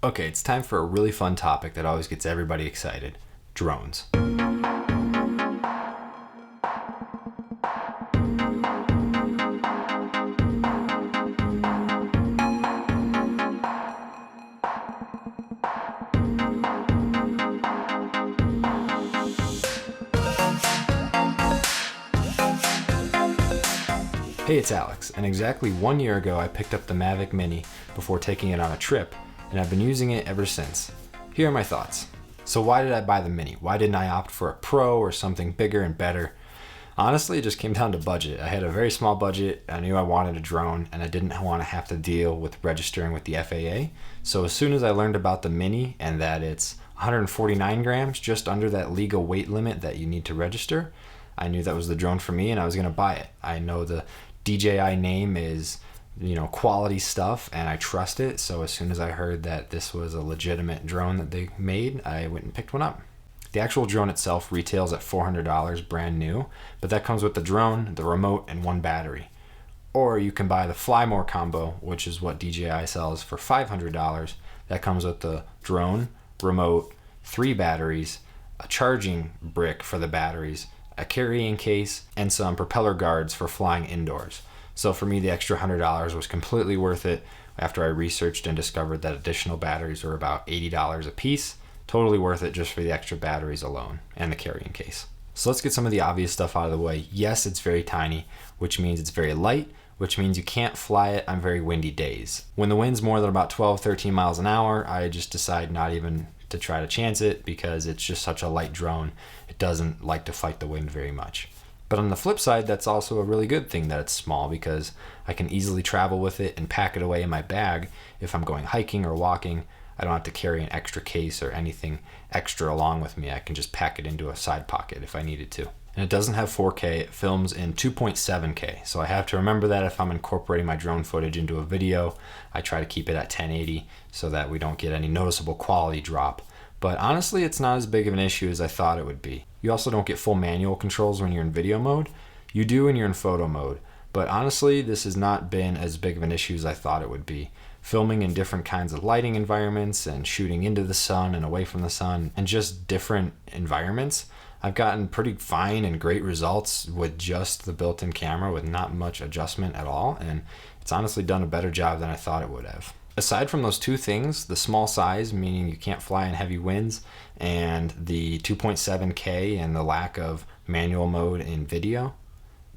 Okay, it's time for a really fun topic that always gets everybody excited. Drones. Hey, it's Alex, and exactly 1 year ago I picked up the Mavic Mini before taking it on a trip, and I've been using it ever since. Here are my thoughts. So why did I buy the Mini? Why didn't I opt for a Pro or something bigger and better? Honestly, it just came down to budget. I had a very small budget, I knew I wanted a drone, and I didn't want to have to deal with registering with the FAA. So as soon as I learned about the Mini and that it's 149 grams, just under that legal weight limit that you need to register, I knew that was the drone for me and I was going to buy it. I know the DJI name is, quality stuff, and I trust it. So as soon as I heard that this was a legitimate drone that they made, I went and picked one up. The actual drone itself retails at $400 brand new, but that comes with the drone, the remote, and one battery. Or you can buy the Fly More combo, which is what DJI sells for $500. That comes with the drone, remote, 3 batteries, a charging brick for the batteries, a carrying case, and some propeller guards for flying indoors. So for me, the extra $100 was completely worth it after I researched and discovered that additional batteries were about $80 a piece. Totally worth it just for the extra batteries alone and the carrying case. So let's get some of the obvious stuff out of the way. Yes, it's very tiny, which means it's very light, which means you can't fly it on very windy days. When the wind's more than about 12, 13 miles an hour, I just decide not even to try to chance it because it's just such a light drone. It doesn't like to fight the wind very much. But on the flip side, that's also a really good thing that it's small, because I can easily travel with it and pack it away in my bag. If I'm going hiking or walking, I don't have to carry an extra case or anything extra along with me. I can just pack it into a side pocket if I needed to. And it doesn't have 4K, it films in 2.7K. So I have to remember that if I'm incorporating my drone footage into a video, I try to keep it at 1080 so that we don't get any noticeable quality drop. But honestly, it's not as big of an issue as I thought it would be. You also don't get full manual controls when you're in video mode. You do when you're in photo mode. But honestly, this has not been as big of an issue as I thought it would be. Filming in different kinds of lighting environments and shooting into the sun and away from the sun and just different environments, I've gotten pretty fine and great results with just the built-in camera with not much adjustment at all, and it's honestly done a better job than I thought it would have. Aside from those two things, the small size, meaning you can't fly in heavy winds, and the 2.7K and the lack of manual mode in video,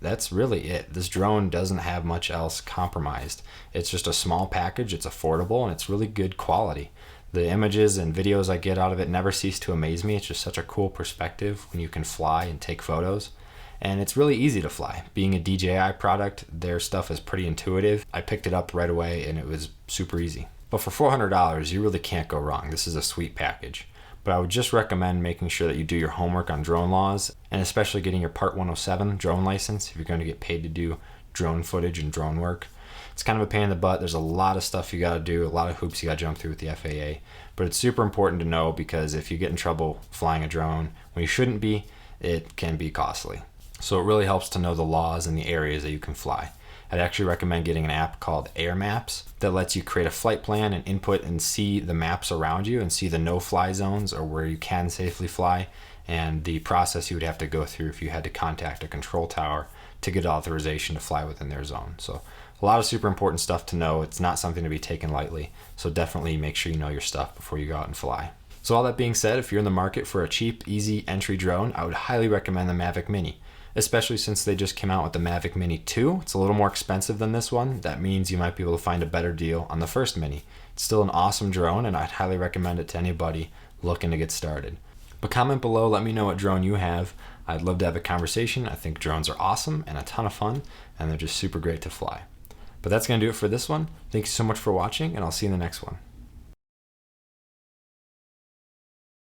that's really it. This drone doesn't have much else compromised. It's just a small package, it's affordable, and it's really good quality. The images and videos I get out of it never cease to amaze me. It's just such a cool perspective when you can fly and take photos. And it's really easy to fly. Being a DJI product, their stuff is pretty intuitive. I picked it up right away and it was super easy. But for $400, you really can't go wrong. This is a sweet package. But I would just recommend making sure that you do your homework on drone laws, and especially getting your Part 107 drone license if you're going to get paid to do drone footage and drone work. It's kind of a pain in the butt. There's a lot of stuff you got to do, a lot of hoops you got to jump through with the FAA. But it's super important to know, because if you get in trouble flying a drone when you shouldn't be, it can be costly. So it really helps to know the laws and the areas that you can fly. I'd actually recommend getting an app called Air Maps that lets you create a flight plan and input and see the maps around you and see the no-fly zones, or where you can safely fly, and the process you would have to go through if you had to contact a control tower to get authorization to fly within their zone. So a lot of super important stuff to know. It's not something to be taken lightly. So definitely make sure you know your stuff before you go out and fly. So all that being said, if you're in the market for a cheap, easy entry drone, I would highly recommend the Mavic Mini, especially since they just came out with the Mavic Mini 2. It's a little more expensive than this one. That means you might be able to find a better deal on the first Mini. It's still an awesome drone, and I'd highly recommend it to anybody looking to get started. But comment below, let me know what drone you have. I'd love to have a conversation. I think drones are awesome and a ton of fun, and they're just super great to fly. But that's going to do it for this one. Thank you so much for watching, and I'll see you in the next one.